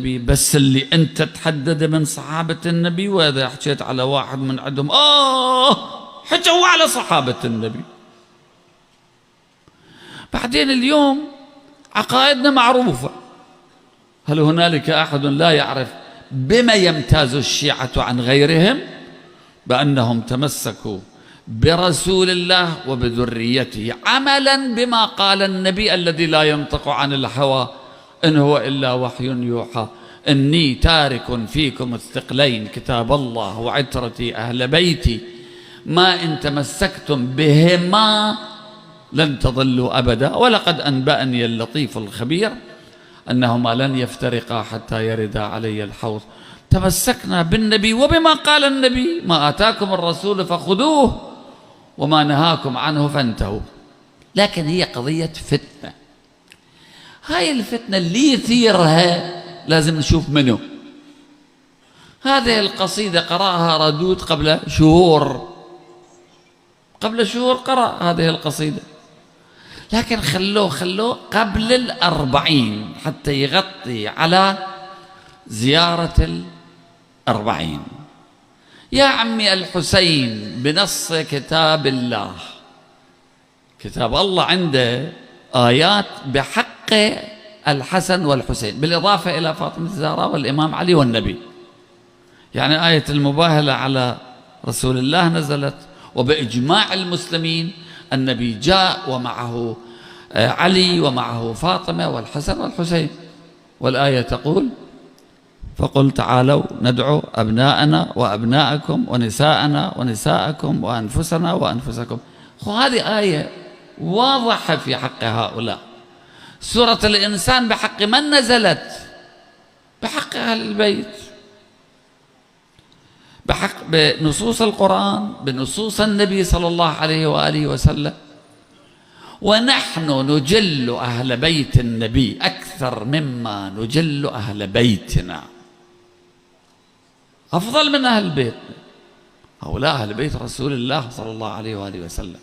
بس اللي انت تحدد من صحابة النبي، واذا حكيت على واحد من عندهم حكوا على صحابة النبي. بعدين اليوم عقائدنا معروفة. هل هنالك احد لا يعرف بما يمتاز الشيعة عن غيرهم؟ بأنهم تمسكوا برسول الله وبذريته عملا بما قال النبي الذي لا ينطق عن الهوى إن هو إلا وحي يوحى. إني تارك فيكم الثقلين كتاب الله وعترتي أهل بيتي ما إن تمسكتم بهما لن تضلوا أبدا ولقد أنبأني اللطيف الخبير أنهما لن يفترقا حتى يردا علي الحوض. تمسكنا بالنبي وبما قال النبي، ما آتاكم الرسول فخذوه وما نهاكم عنه فانتهوا. لكن هي قضية فتنة. هاي الفتنة اللي يثيرها لازم نشوف منه. هذه القصيدة قرأها ردود قبل شهور، قرأ هذه القصيدة، لكن خلوه قبل 40 حتى يغطي على زيارة 40. يا عمي الحسين بنص كتاب الله، كتاب الله عنده آيات بحق الحسن والحسين بالإضافة إلى فاطمة الزهراء والإمام علي والنبي. يعني آية المباهلة على رسول الله نزلت، وبإجماع المسلمين النبي جاء ومعه علي ومعه فاطمة والحسن والحسين، والآية تقول فقل تعالوا ندعو أبناءنا وأبناءكم ونساءنا ونساءكم وأنفسنا وأنفسكم. هذه آية واضحة في حق هؤلاء. سورة الإنسان بحق من نزلت؟ بحق أهل البيت، بنصوص القرآن، بنصوص النبي صلى الله عليه وآله وسلم. ونحن نجل أهل بيت النبي أكثر مما نجل أهل بيتنا، أفضل من أهل بيتنا. هؤلاء أهل بيت رسول الله صلى الله عليه وآله وسلم.